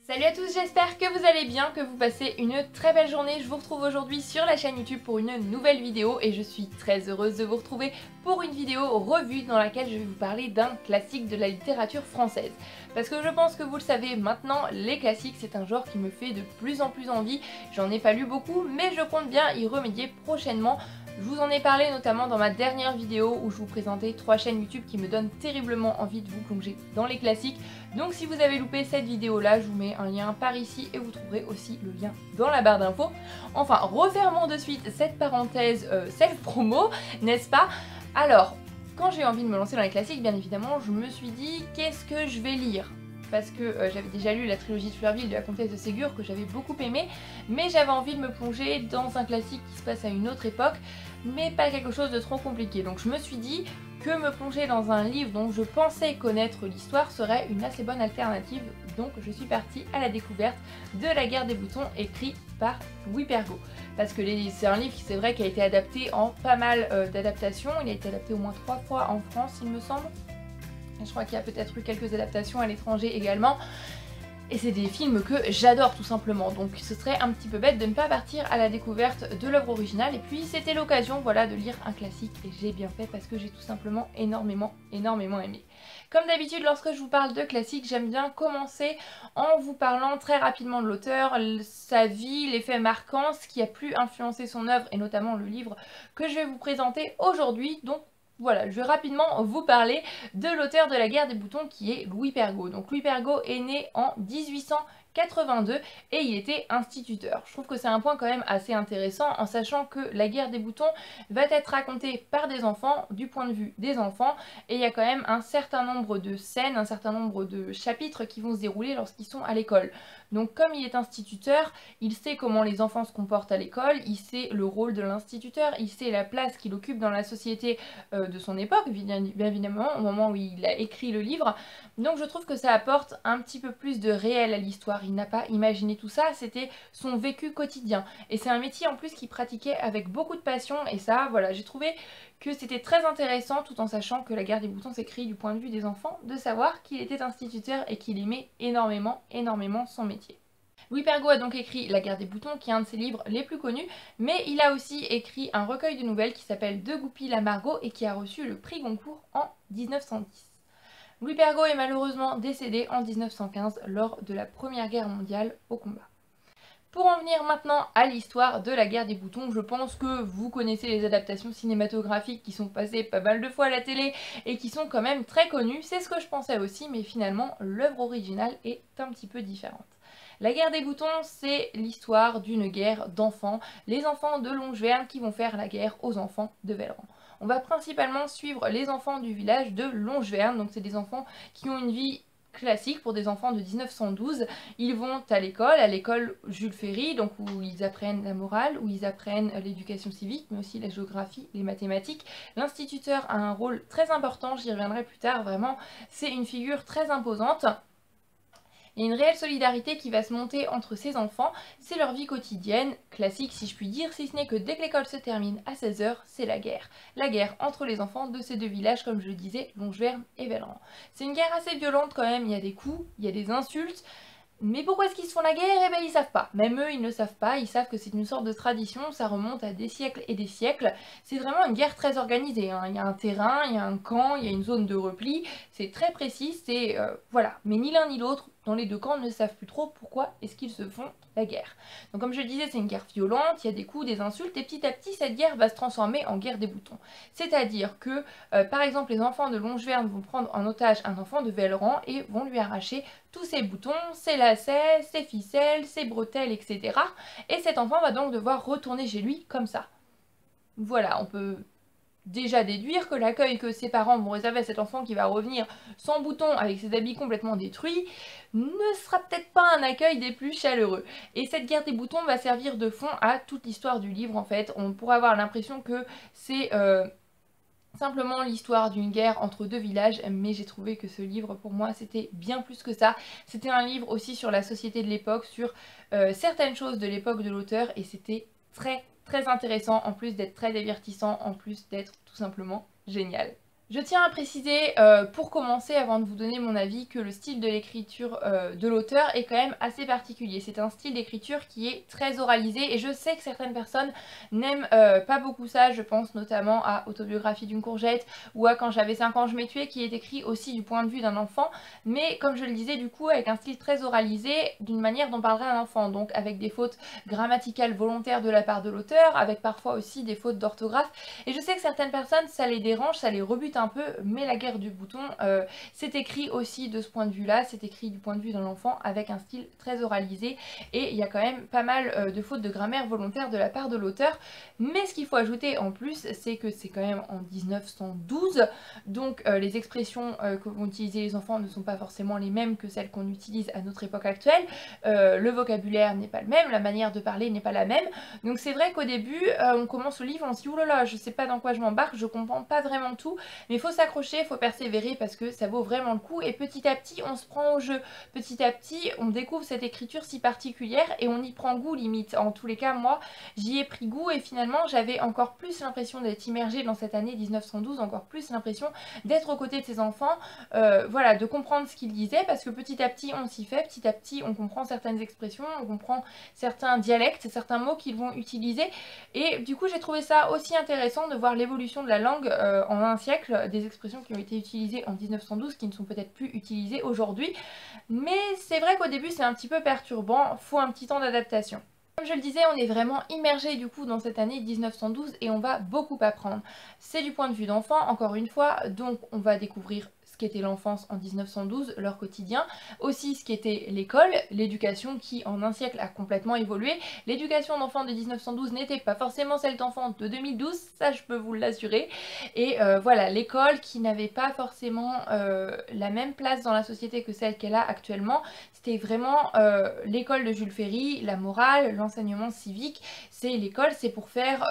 Salut à tous, j'espère que vous allez bien, que vous passez une très belle journée. Je vous retrouve aujourd'hui sur la chaîne YouTube pour une nouvelle vidéo et je suis très heureuse de vous retrouver pour une vidéo revue dans laquelle je vais vous parler d'un classique de la littérature française. Parce que je pense que vous le savez maintenant, les classiques c'est un genre qui me fait de plus en plus envie. J'en ai pas lu beaucoup mais je compte bien y remédier prochainement. Je vous en ai parlé notamment dans ma dernière vidéo où je vous présentais 3 chaînes YouTube qui me donnent terriblement envie de vous plonger dans les classiques. Donc si vous avez loupé cette vidéo là, je vous mets un lien par ici et vous trouverez aussi le lien dans la barre d'infos. Enfin, refermons de suite cette parenthèse self-promo, n'est-ce pas? Alors, quand j'ai envie de me lancer dans les classiques, bien évidemment, je me suis dit qu'est-ce que je vais lire? Parce que j'avais déjà lu la trilogie de Fleurville de la Comtesse de Ségur que j'avais beaucoup aimé, mais j'avais envie de me plonger dans un classique qui se passe à une autre époque, mais pas quelque chose de trop compliqué. Donc je me suis dit que me plonger dans un livre dont je pensais connaître l'histoire serait une assez bonne alternative, donc je suis partie à la découverte de La Guerre des Boutons écrit par Louis Pergaud. Parce que c'est un livre qui c'est vrai qui a été adapté en pas mal d'adaptations, il a été adapté au moins 3 fois en France il me semble. Je crois qu'il y a peut-être eu quelques adaptations à l'étranger également. Et c'est des films que j'adore tout simplement, donc ce serait un petit peu bête de ne pas partir à la découverte de l'œuvre originale. Et puis c'était l'occasion voilà, de lire un classique et j'ai bien fait parce que j'ai tout simplement énormément aimé. Comme d'habitude lorsque je vous parle de classique, j'aime bien commencer en vous parlant très rapidement de l'auteur, sa vie, les faits marquants, ce qui a pu influencer son œuvre et notamment le livre que je vais vous présenter aujourd'hui. Donc voilà, je vais rapidement vous parler de l'auteur de La Guerre des Boutons qui est Louis Pergaud. Donc Louis Pergaud est né en 1882 et il était instituteur. Je trouve que c'est un point quand même assez intéressant en sachant que La Guerre des Boutons va être racontée par des enfants, du point de vue des enfants, et il y a quand même un certain nombre de scènes, un certain nombre de chapitres qui vont se dérouler lorsqu'ils sont à l'école. Donc comme il est instituteur, il sait comment les enfants se comportent à l'école, il sait le rôle de l'instituteur, il sait la place qu'il occupe dans la société de son époque, bien évidemment, au moment où il a écrit le livre. Donc je trouve que ça apporte un petit peu plus de réel à l'histoire. Il n'a pas imaginé tout ça, c'était son vécu quotidien. Et c'est un métier en plus qu'il pratiquait avec beaucoup de passion, et ça, voilà, j'ai trouvé que c'était très intéressant, tout en sachant que La Guerre des Boutons s'écrit du point de vue des enfants, de savoir qu'il était instituteur et qu'il aimait énormément son métier. Louis Pergaud a donc écrit La Guerre des Boutons, qui est un de ses livres les plus connus, mais il a aussi écrit un recueil de nouvelles qui s'appelle De Goupil à Margot et qui a reçu le prix Goncourt en 1910. Louis Pergaud est malheureusement décédé en 1915 lors de la Première Guerre mondiale au combat. Pour en venir maintenant à l'histoire de La Guerre des Boutons, je pense que vous connaissez les adaptations cinématographiques qui sont passées pas mal de fois à la télé et qui sont quand même très connues, c'est ce que je pensais aussi, mais finalement l'œuvre originale est un petit peu différente. La Guerre des Boutons, c'est l'histoire d'une guerre d'enfants, les enfants de Longeverne qui vont faire la guerre aux enfants de Velleran. On va principalement suivre les enfants du village de Longeverne, donc c'est des enfants qui ont une vie classique pour des enfants de 1912. Ils vont à l'école Jules Ferry, donc où ils apprennent la morale, où ils apprennent l'éducation civique, mais aussi la géographie, les mathématiques. L'instituteur a un rôle très important, j'y reviendrai plus tard, vraiment, c'est une figure très imposante. Il y a une réelle solidarité qui va se monter entre ces enfants, c'est leur vie quotidienne, classique si je puis dire, si ce n'est que dès que l'école se termine à 16 h, c'est la guerre. La guerre entre les enfants de ces deux villages, comme je le disais, Longeverne et Velleran. C'est une guerre assez violente quand même, il y a des coups, il y a des insultes, mais pourquoi est-ce qu'ils se font la guerre? Eh ben ils savent pas. Même eux, ils ne savent pas, ils savent que c'est une sorte de tradition, ça remonte à des siècles et des siècles. C'est vraiment une guerre très organisée, hein. Il y a un terrain, il y a un camp, il y a une zone de repli, c'est très précis, c'est... voilà. Mais ni l'un ni l'autre, dans les deux camps, ne savent plus trop pourquoi est-ce qu'ils se font la guerre. Donc comme je le disais, c'est une guerre violente, il y a des coups, des insultes, et petit à petit, cette guerre va se transformer en guerre des boutons. C'est-à-dire que, par exemple, les enfants de Longeverne vont prendre en otage un enfant de Velleran et vont lui arracher tous ses boutons, ses lacets, ses ficelles, ses bretelles, etc. Et cet enfant va donc devoir retourner chez lui comme ça. Voilà, on peut déjà déduire que l'accueil que ses parents vont réserver à cet enfant qui va revenir sans boutons avec ses habits complètement détruits ne sera peut-être pas un accueil des plus chaleureux. Et cette guerre des boutons va servir de fond à toute l'histoire du livre en fait. On pourrait avoir l'impression que c'est simplement l'histoire d'une guerre entre deux villages, mais j'ai trouvé que ce livre pour moi c'était bien plus que ça. C'était un livre aussi sur la société de l'époque, sur certaines choses de l'époque de l'auteur et c'était très intéressant en plus d'être très divertissant, en plus d'être tout simplement génial. Je tiens à préciser, pour commencer, avant de vous donner mon avis, que le style de l'écriture de l'auteur est quand même assez particulier. C'est un style d'écriture qui est très oralisé et je sais que certaines personnes n'aiment pas beaucoup ça. Je pense notamment à Autobiographie d'une courgette ou à Quand j'avais 5 ans je m'ai tué, qui est écrit aussi du point de vue d'un enfant, mais comme je le disais du coup avec un style très oralisé, d'une manière dont parlerait un enfant, donc avec des fautes grammaticales volontaires de la part de l'auteur, avec parfois aussi des fautes d'orthographe. Et je sais que certaines personnes ça les dérange, ça les rebute un peu, mais La guerre du bouton, c'est écrit aussi de ce point de vue là, c'est écrit du point de vue d'un enfant avec un style très oralisé et il y a quand même pas mal de fautes de grammaire volontaires de la part de l'auteur. Mais ce qu'il faut ajouter en plus, c'est que c'est quand même en 1912, donc les expressions que vont utiliser les enfants ne sont pas forcément les mêmes que celles qu'on utilise à notre époque actuelle, le vocabulaire n'est pas le même, la manière de parler n'est pas la même, donc c'est vrai qu'au début on commence le livre, on se dit oulala, je sais pas dans quoi je m'embarque, je comprends pas vraiment tout, mais il faut s'accrocher, il faut persévérer parce que ça vaut vraiment le coup et petit à petit on se prend au jeu, petit à petit on découvre cette écriture si particulière et on y prend goût limite. En tous les cas moi j'y ai pris goût et finalement j'avais encore plus l'impression d'être immergée dans cette année 1912, encore plus l'impression d'être aux côtés de ces enfants, voilà, de comprendre ce qu'ils disaient parce que petit à petit on s'y fait, petit à petit on comprend certaines expressions, on comprend certains dialectes, certains mots qu'ils vont utiliser et du coup j'ai trouvé ça aussi intéressant de voir l'évolution de la langue en un siècle, des expressions qui ont été utilisées en 1912 qui ne sont peut-être plus utilisées aujourd'hui. Mais c'est vrai qu'au début c'est un petit peu perturbant, faut un petit temps d'adaptation. Comme je le disais, on est vraiment immergé du coup dans cette année 1912 et on va beaucoup apprendre. C'est du point de vue d'enfant, encore une fois, donc on va découvrir ce qu'était l'enfance en 1912, leur quotidien, aussi ce qu'était l'école, l'éducation qui en un siècle a complètement évolué. L'éducation d'enfants de 1912 n'était pas forcément celle d'enfants de 2012, ça je peux vous l'assurer. Et voilà, l'école qui n'avait pas forcément la même place dans la société que celle qu'elle a actuellement. C'était vraiment l'école de Jules Ferry, la morale, l'enseignement civique. C'est l'école, c'est pour faire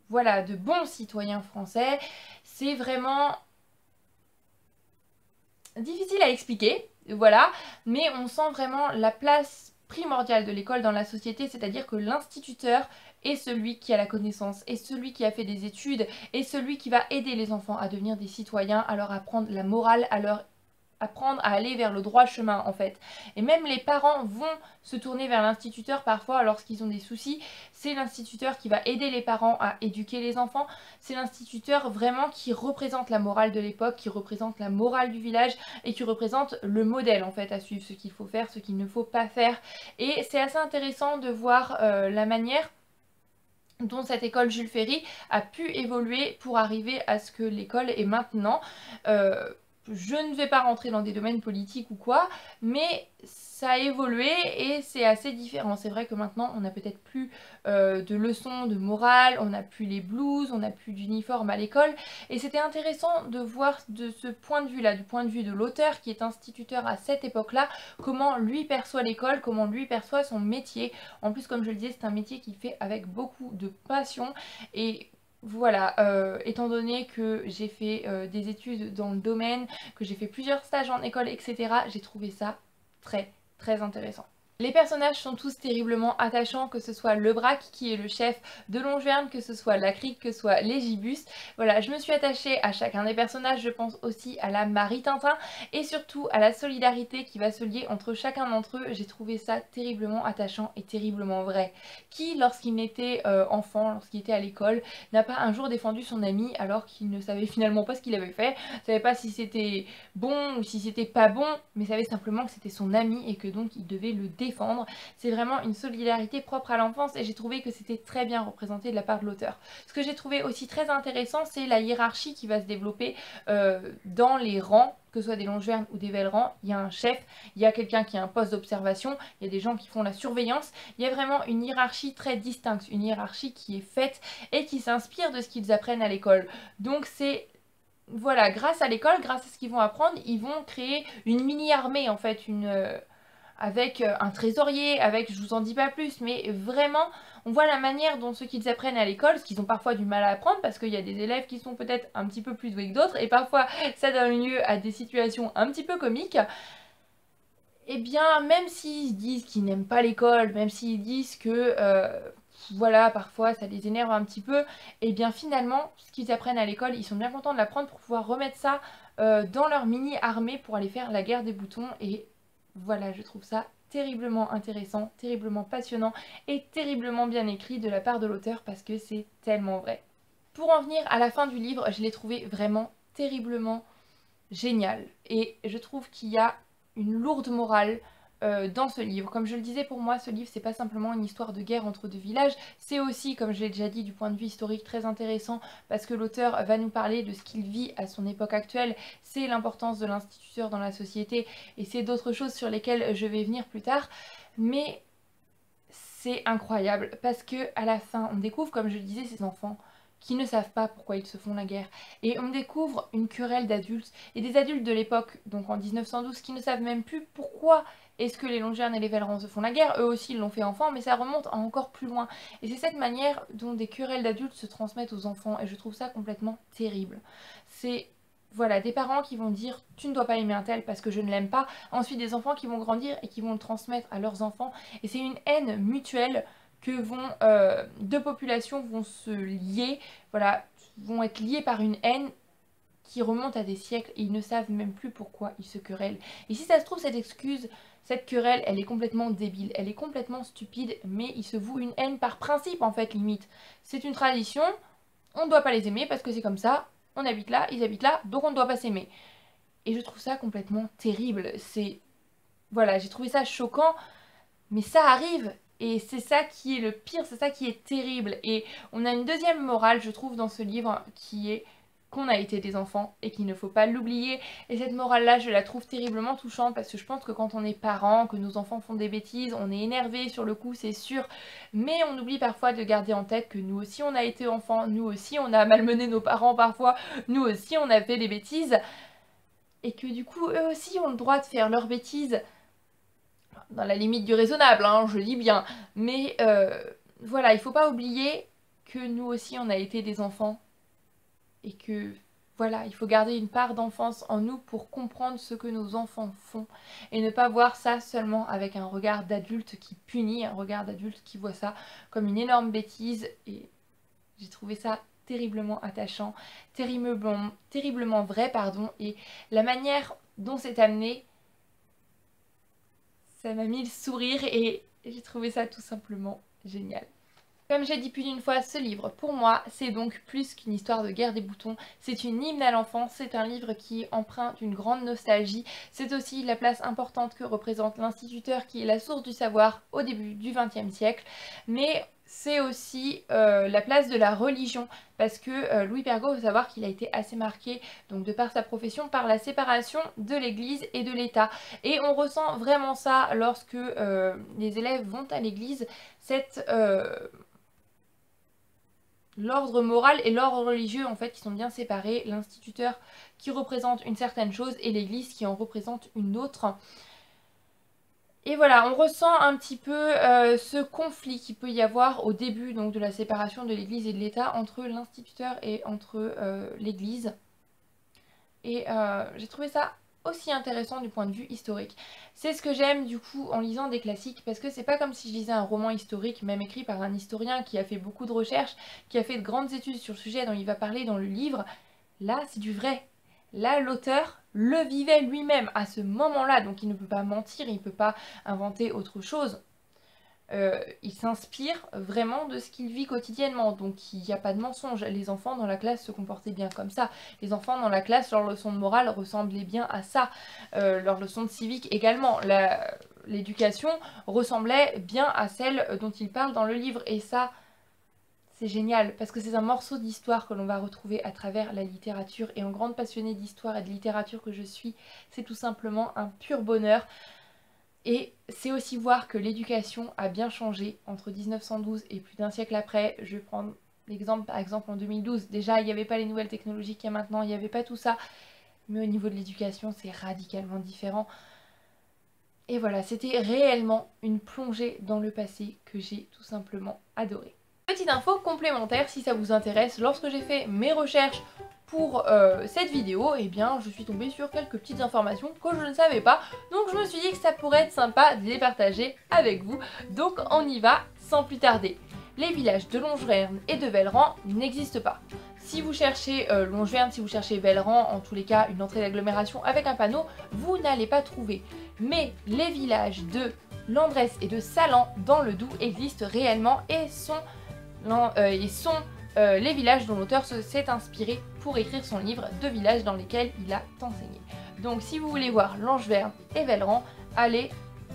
voilà, de bons citoyens français. C'est vraiment difficile à expliquer, voilà, mais on sent vraiment la place primordiale de l'école dans la société, c'est-à-dire que l'instituteur est celui qui a la connaissance, est celui qui a fait des études, est celui qui va aider les enfants à devenir des citoyens, à leur apprendre la morale, à leur apprendre à aller vers le droit chemin en fait. Et même les parents vont se tourner vers l'instituteur parfois lorsqu'ils ont des soucis. C'est l'instituteur qui va aider les parents à éduquer les enfants. C'est l'instituteur vraiment qui représente la morale de l'époque, qui représente la morale du village et qui représente le modèle en fait à suivre, ce qu'il faut faire, ce qu'il ne faut pas faire. Et c'est assez intéressant de voir la manière dont cette école Jules Ferry a pu évoluer pour arriver à ce que l'école est maintenant. Je ne vais pas rentrer dans des domaines politiques ou quoi, mais ça a évolué et c'est assez différent. C'est vrai que maintenant on n'a peut-être plus de leçons de morale, on n'a plus les blouses, on n'a plus d'uniforme à l'école. Et c'était intéressant de voir de ce point de vue-là, du point de vue de l'auteur qui est instituteur à cette époque-là, comment lui perçoit l'école, comment lui perçoit son métier. En plus, comme je le disais, c'est un métier qu'il fait avec beaucoup de passion et voilà, étant donné que j'ai fait des études dans le domaine, que j'ai fait plusieurs stages en école, etc., j'ai trouvé ça très intéressant. Les personnages sont tous terriblement attachants, que ce soit le Braque qui est le chef de Longeverne, que ce soit la Crique, que ce soit les Gibus. Voilà, je me suis attachée à chacun des personnages, je pense aussi à la Marie Tintin et surtout à la solidarité qui va se lier entre chacun d'entre eux. J'ai trouvé ça terriblement attachant et terriblement vrai. Qui, lorsqu'il était enfant, lorsqu'il était à l'école, n'a pas un jour défendu son ami alors qu'il ne savait finalement pas ce qu'il avait fait, ne savait pas si c'était bon ou si c'était pas bon, mais savait simplement que c'était son ami et que donc il devait le défendre. C'est vraiment une solidarité propre à l'enfance et j'ai trouvé que c'était très bien représenté de la part de l'auteur. Ce que j'ai trouvé aussi très intéressant, c'est la hiérarchie qui va se développer dans les rangs, que ce soit des Longevernes ou des Vellerans. Il y a un chef, il y a quelqu'un qui a un poste d'observation, il y a des gens qui font la surveillance. Il y a vraiment une hiérarchie très distincte, une hiérarchie qui est faite et qui s'inspire de ce qu'ils apprennent à l'école. Donc c'est... Voilà, grâce à l'école, grâce à ce qu'ils vont apprendre, ils vont créer une mini-armée en fait, avec un trésorier, avec, je vous en dis pas plus, mais vraiment, on voit la manière dont ce qu'ils apprennent à l'école, ce qu'ils ont parfois du mal à apprendre, parce qu'il y a des élèves qui sont peut-être un petit peu plus doués que d'autres, et parfois ça donne lieu à des situations un petit peu comiques. Et bien, même s'ils disent qu'ils n'aiment pas l'école, même s'ils disent que voilà, parfois ça les énerve un petit peu, et bien finalement, ce qu'ils apprennent à l'école, ils sont bien contents de l'apprendre pour pouvoir remettre ça dans leur mini-armée pour aller faire la guerre des boutons. Et voilà, je trouve ça terriblement intéressant, terriblement passionnant et terriblement bien écrit de la part de l'auteur parce que c'est tellement vrai. Pour en venir à la fin du livre, je l'ai trouvé vraiment terriblement génial. Et je trouve qu'il y a une lourde morale dans ce livre. Comme je le disais, pour moi, ce livre, c'est pas simplement une histoire de guerre entre deux villages, c'est aussi, comme je l'ai déjà dit, du point de vue historique très intéressant parce que l'auteur va nous parler de ce qu'il vit à son époque actuelle, c'est l'importance de l'instituteur dans la société et c'est d'autres choses sur lesquelles je vais venir plus tard. Mais c'est incroyable parce que à la fin, on découvre, comme je le disais, ces enfants qui ne savent pas pourquoi ils se font la guerre. Et on découvre une querelle d'adultes, et des adultes de l'époque, donc en 1912, qui ne savent même plus pourquoi est-ce que les Longières et les Vellerans se font la guerre. Eux aussi ils l'ont fait enfant, mais ça remonte à encore plus loin. Et c'est cette manière dont des querelles d'adultes se transmettent aux enfants, et je trouve ça complètement terrible. C'est... Voilà, des parents qui vont dire tu ne dois pas aimer un tel parce que je ne l'aime pas. Ensuite des enfants qui vont grandir et qui vont le transmettre à leurs enfants. Et c'est une haine mutuelle que deux populations vont se lier, voilà, vont être liées par une haine qui remonte à des siècles et ils ne savent même plus pourquoi ils se querellent. Et si ça se trouve, cette excuse, cette querelle, elle est complètement débile, elle est complètement stupide, mais ils se vouent une haine par principe en fait, limite. C'est une tradition, on ne doit pas les aimer parce que c'est comme ça, on habite là, ils habitent là, donc on ne doit pas s'aimer. Et je trouve ça complètement terrible, c'est... Voilà, j'ai trouvé ça choquant, mais ça arrive. Et c'est ça qui est le pire, c'est ça qui est terrible. Et on a une deuxième morale, je trouve, dans ce livre, qui est qu'on a été des enfants et qu'il ne faut pas l'oublier. Et cette morale-là, je la trouve terriblement touchante parce que je pense que quand on est parent, que nos enfants font des bêtises, on est énervé sur le coup, c'est sûr. Mais on oublie parfois de garder en tête que nous aussi on a été enfants, nous aussi on a malmené nos parents parfois, nous aussi on a fait des bêtises. Et que du coup, eux aussi ont le droit de faire leurs bêtises. Dans la limite du raisonnable, hein, je dis bien. Mais voilà, il faut pas oublier que nous aussi on a été des enfants. Et que voilà, il faut garder une part d'enfance en nous pour comprendre ce que nos enfants font. Et ne pas voir ça seulement avec un regard d'adulte qui punit, un regard d'adulte qui voit ça comme une énorme bêtise. Et j'ai trouvé ça terriblement attachant, terriblement vrai, pardon. Et la manière dont c'est amené, ça m'a mis le sourire et j'ai trouvé ça tout simplement génial. Comme j'ai dit plus d'une fois, ce livre, pour moi, c'est donc plus qu'une histoire de guerre des boutons. C'est une hymne à l'enfance, c'est un livre qui emprunte une grande nostalgie. C'est aussi la place importante que représente l'instituteur qui est la source du savoir au début du XXe siècle. Mais c'est aussi la place de la religion, parce que Louis Pergaud, il faut savoir qu'il a été assez marqué, donc de par sa profession, par la séparation de l'église et de l'État. Et on ressent vraiment ça lorsque les élèves vont à l'église, cette... l'ordre moral et l'ordre religieux en fait qui sont bien séparés, l'instituteur qui représente une certaine chose et l'église qui en représente une autre. Et voilà, on ressent un petit peu ce conflit qu'il peut y avoir au début donc, de la séparation de l'église et de l'État entre l'instituteur et entre l'église. Et j'ai trouvé ça aussi intéressant du point de vue historique. C'est ce que j'aime du coup en lisant des classiques parce que c'est pas comme si je lisais un roman historique même écrit par un historien qui a fait beaucoup de recherches, qui a fait de grandes études sur le sujet dont il va parler dans le livre. Là c'est du vrai. Là l'auteur le vivait lui-même à ce moment-là, donc il ne peut pas mentir, il ne peut pas inventer autre chose. Il s'inspire vraiment de ce qu'il vit quotidiennement, donc il n'y a pas de mensonge. Les enfants dans la classe se comportaient bien comme ça. Les enfants dans la classe, leur leçon de morale ressemblait bien à ça. Leur leçon de civique également. L'éducation ressemblait bien à celle dont il parle dans le livre. Et ça, c'est génial, parce que c'est un morceau d'histoire que l'on va retrouver à travers la littérature. Et en grande passionnée d'histoire et de littérature que je suis, c'est tout simplement un pur bonheur. Et c'est aussi voir que l'éducation a bien changé entre 1912 et plus d'un siècle après. Je vais prendre l'exemple par exemple en 2012. Déjà il n'y avait pas les nouvelles technologies qu'il y a maintenant, il n'y avait pas tout ça. Mais au niveau de l'éducation c'est radicalement différent. Et voilà, c'était réellement une plongée dans le passé que j'ai tout simplement adoré. Petite info complémentaire si ça vous intéresse, lorsque j'ai fait mes recherches pour cette vidéo, eh bien je suis tombée sur quelques petites informations que je ne savais pas, donc je me suis dit que ça pourrait être sympa de les partager avec vous, donc on y va sans plus tarder. les villages de Longevern et de Velleran n'existent pas. Si vous cherchez Longevern, si vous cherchez Velleran, en tous les cas une entrée d'agglomération avec un panneau, vous n'allez pas trouver. Mais les villages de Landresse et de Salans dans le Doubs existent réellement et sont les villages dont l'auteur s'est inspiré pour écrire son livre de villages dans lesquels il a enseigné. Donc si vous voulez voir Longevern et Velleran, allez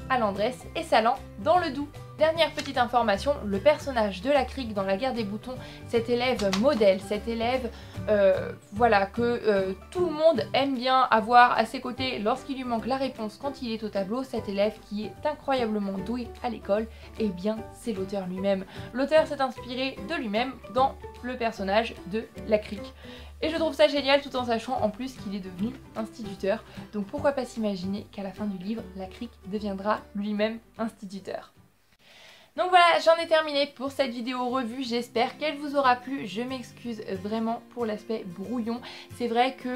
à Landresse et Salans dans le Doubs. Dernière petite information, le personnage de la Crique dans la guerre des boutons, cet élève modèle, cet élève voilà, que tout le monde aime bien avoir à ses côtés lorsqu'il lui manque la réponse quand il est au tableau, cet élève qui est incroyablement doué à l'école, eh bien c'est l'auteur lui-même. L'auteur s'est inspiré de lui-même dans le personnage de la Crique. Et je trouve ça génial tout en sachant en plus qu'il est devenu instituteur. Donc pourquoi pas s'imaginer qu'à la fin du livre, la Crique deviendra lui-même instituteur. Donc voilà, j'en ai terminé pour cette vidéo revue, j'espère qu'elle vous aura plu. Je m'excuse vraiment pour l'aspect brouillon. C'est vrai que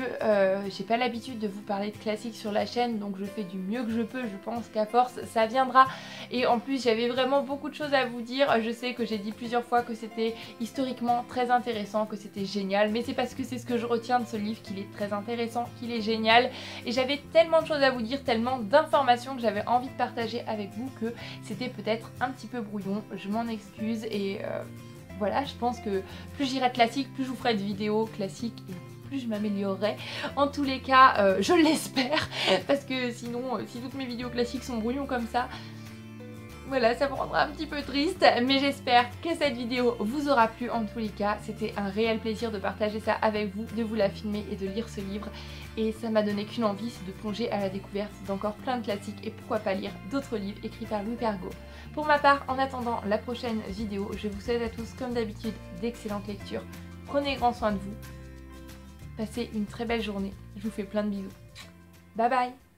j'ai pas l'habitude de vous parler de classiques sur la chaîne, donc je fais du mieux que je peux, je pense qu'à force ça viendra. Et en plus j'avais vraiment beaucoup de choses à vous dire. Je sais que j'ai dit plusieurs fois que c'était historiquement très intéressant, que c'était génial, mais c'est parce que c'est ce que je retiens de ce livre, qu'il est très intéressant, qu'il est génial. Et j'avais tellement de choses à vous dire, tellement d'informations que j'avais envie de partager avec vous que c'était peut-être un petit peu brouillon, je m'en excuse et voilà, je pense que plus j'irai classique, plus je vous ferai de vidéos classiques et plus je m'améliorerai. En tous les cas, je l'espère, parce que sinon, si toutes mes vidéos classiques sont brouillons comme ça, voilà, ça me rendra un petit peu triste, mais j'espère que cette vidéo vous aura plu. En tous les cas, c'était un réel plaisir de partager ça avec vous, de vous la filmer et de lire ce livre. Et ça m'a donné qu'une envie, c'est de plonger à la découverte d'encore plein de classiques et pourquoi pas lire d'autres livres écrits par Louis Pergaud. Pour ma part, en attendant la prochaine vidéo, je vous souhaite à tous, comme d'habitude, d'excellentes lectures. Prenez grand soin de vous. Passez une très belle journée. Je vous fais plein de bisous. Bye bye!